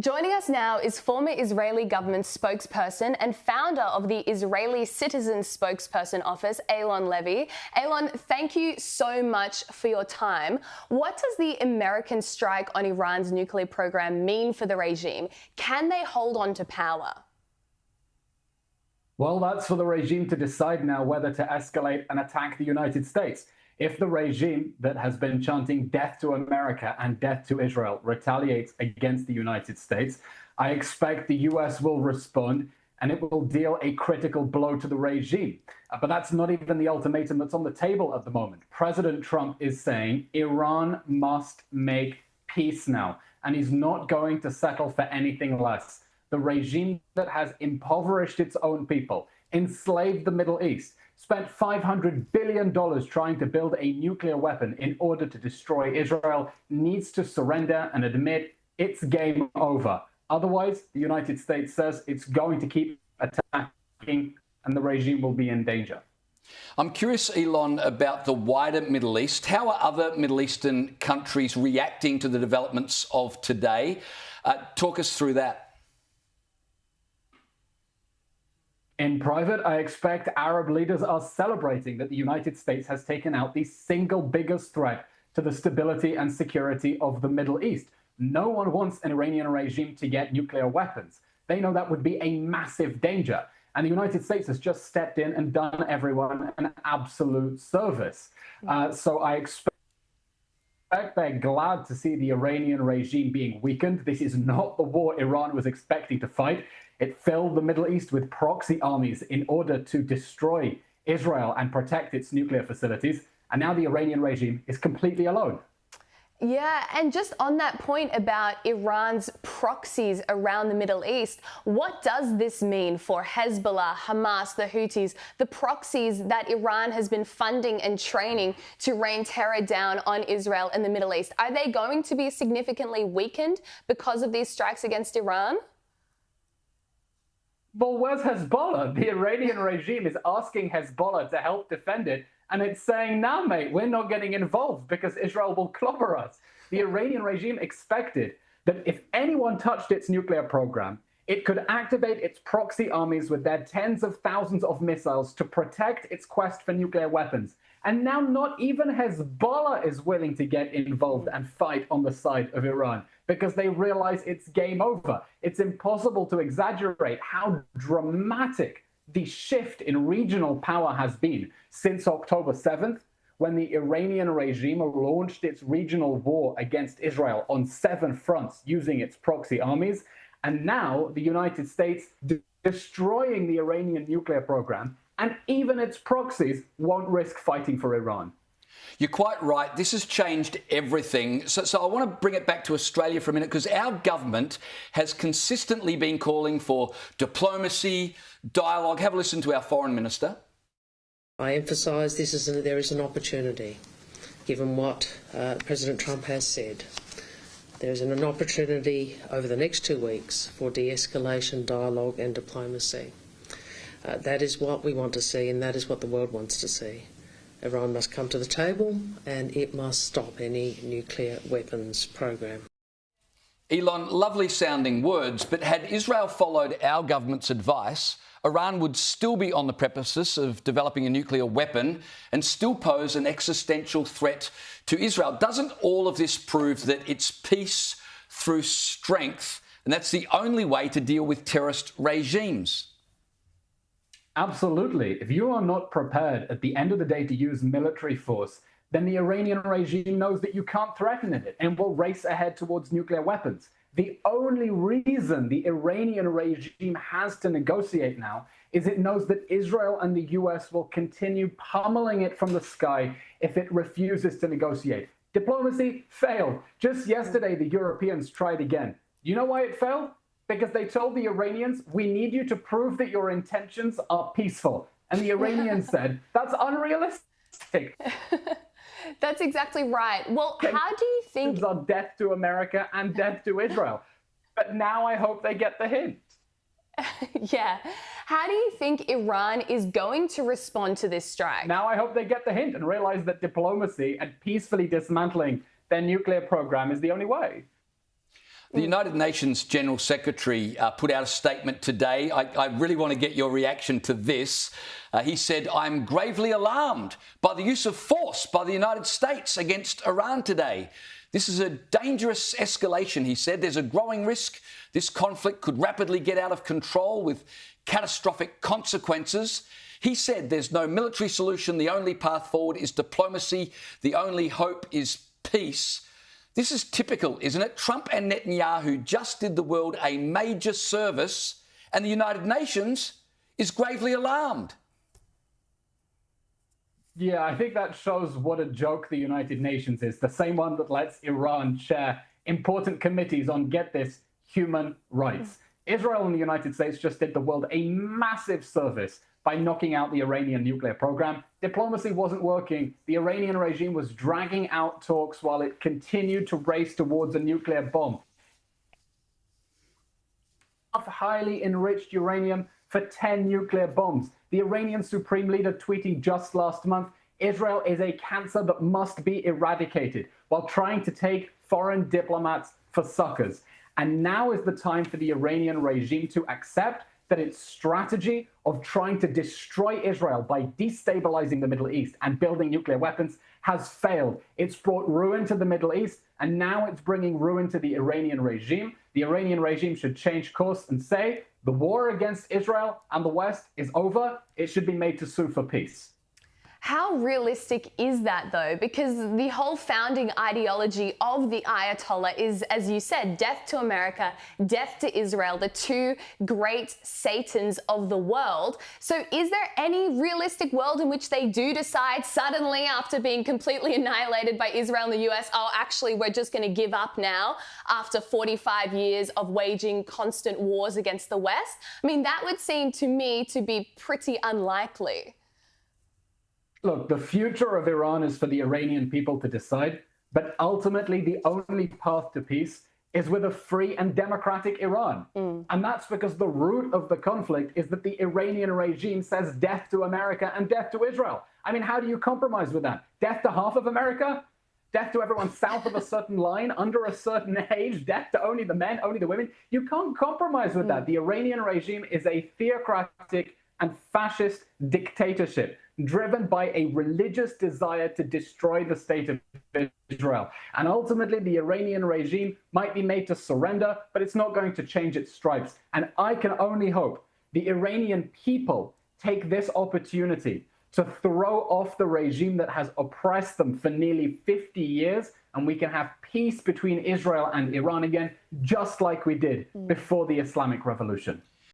Joining us now is former Israeli government spokesperson and founder of the Israeli Citizen Spokesperson Office, Eylon Levy. Eylon, thank you so much for your time. What does the American strike on Iran's nuclear program mean for the regime? Can they hold on to power? Well, that's for the regime to decide now whether to escalate and attack the United States. If the regime that has been chanting death to America and death to Israel retaliates against the United States, I expect the US will respond and it will deal a critical blow to the regime. But that's not even the ultimatum that's on the table at the moment. President Trump is saying Iran must make peace now, and he's not going to settle for anything less. The regime that has impoverished its own people, enslaved the Middle East, spent $500 billion trying to build a nuclear weapon in order to destroy Israel, needs to surrender and admit it's game over. Otherwise, the United States says it's going to keep attacking and the regime will be in danger. I'm curious, Eylon, about the wider Middle East. How are other Middle Eastern countries reacting to the developments of today? Talk us through that. In private, I expect Arab leaders are celebrating that the United States has taken out the single biggest threat to the stability and security of the Middle East. No one wants an Iranian regime to get nuclear weapons. They know that would be a massive danger. And the United States has just stepped in and done everyone an absolute service. So I expect they're glad to see the Iranian regime being weakened. This is not the war Iran was expecting to fight. It filled the Middle East with proxy armies in order to destroy Israel and protect its nuclear facilities. And now the Iranian regime is completely alone. Yeah, and just on that point about Iran's proxies around the Middle East, what does this mean for Hezbollah, Hamas, the Houthis, the proxies that Iran has been funding and training to rain terror down on Israel in the Middle East? Are they going to be significantly weakened because of these strikes against Iran? Well, where's Hezbollah? The Iranian regime is asking Hezbollah to help defend it, and it's saying, nah, mate, we're not getting involved because Israel will clobber us. The Iranian regime expected that if anyone touched its nuclear program, it could activate its proxy armies with their tens of thousands of missiles to protect its quest for nuclear weapons. And now not even Hezbollah is willing to get involved and fight on the side of Iran because they realize it's game over. It's impossible to exaggerate how dramatic the shift in regional power has been since October 7th, when the Iranian regime launched its regional war against Israel on 7 fronts using its proxy armies. And now the United States destroying the Iranian nuclear program, and even its proxies won't risk fighting for Iran. You're quite right. This has changed everything. So I want to bring it back to Australia for a minute, because our government has consistently been calling for diplomacy, dialogue. Have a listen to our Foreign Minister. I emphasise there is an opportunity, given what President Trump has said. There is an opportunity over the next 2 weeks for de-escalation, dialogue and diplomacy. That is what we want to see, and that is what the world wants to see. Iran must come to the table and it must stop any nuclear weapons program. Eylon, lovely sounding words, but had Israel followed our government's advice, Iran would still be on the precipice of developing a nuclear weapon and still pose an existential threat to Israel. Doesn't all of this prove that it's peace through strength, and that's the only way to deal with terrorist regimes? Absolutely. If you are not prepared at the end of the day to use military force, then the Iranian regime knows that you can't threaten it and will race ahead towards nuclear weapons. The only reason the Iranian regime has to negotiate now is it knows that Israel and the US will continue pummeling it from the sky if it refuses to negotiate. Diplomacy failed. Just yesterday, the Europeans tried again. You know why it failed? Because they told the Iranians, we need you to prove that your intentions are peaceful. And the Iranians said, that's unrealistic. That's exactly right. Well, how do you think... are death to America and death to Israel. But now I hope they get the hint. Yeah. How do you think Iran is going to respond to this strike? Now I hope they get the hint and realize that diplomacy and peacefully dismantling their nuclear program is the only way. The United Nations General Secretary put out a statement today. I really want to get your reaction to this. He said, "I'm gravely alarmed by the use of force by the United States against Iran today. This is a dangerous escalation," he said. "There's a growing risk this conflict could rapidly get out of control with catastrophic consequences." He said there's no military solution. The only path forward is diplomacy. The only hope is peace. This is typical, isn't it? Trump and Netanyahu just did the world a major service, and the United Nations is gravely alarmed. Yeah, I think that shows what a joke the United Nations is. The same one that lets Iran chair important committees on, get this, human rights. Israel and the United States just did the world a massive service by knocking out the Iranian nuclear program. Diplomacy wasn't working. The Iranian regime was dragging out talks while it continued to race towards a nuclear bomb. Of highly enriched uranium for 10 nuclear bombs. The Iranian Supreme Leader tweeting just last month, "Israel is a cancer that must be eradicated," while trying to take foreign diplomats for suckers. And now is the time for the Iranian regime to accept that its strategy of trying to destroy Israel by destabilizing the Middle East and building nuclear weapons has failed. It's brought ruin to the Middle East, and now it's bringing ruin to the Iranian regime. The Iranian regime should change course and say, the war against Israel and the West is over. It should be made to sue for peace. How realistic is that, though? Because the whole founding ideology of the Ayatollah is, as you said, death to America, death to Israel, the two great Satans of the world. So is there any realistic world in which they do decide suddenly, after being completely annihilated by Israel and the US, oh, actually, we're just going to give up now after 45 years of waging constant wars against the West? I mean, that would seem to me to be pretty unlikely. Look, the future of Iran is for the Iranian people to decide, but ultimately the only path to peace is with a free and democratic Iran. And that's because the root of the conflict is that the Iranian regime says death to America and death to Israel. I mean, how do you compromise with that? Death to half of America? Death to everyone south of a certain line, under a certain age? Death to only the men, only the women? You can't compromise with that. The Iranian regime is a theocratic and fascist dictatorship driven by a religious desire to destroy the state of Israel. And ultimately, the Iranian regime might be made to surrender, but it's not going to change its stripes. And I can only hope the Iranian people take this opportunity to throw off the regime that has oppressed them for nearly 50 years, and we can have peace between Israel and Iran again, just like we did before the Islamic Revolution.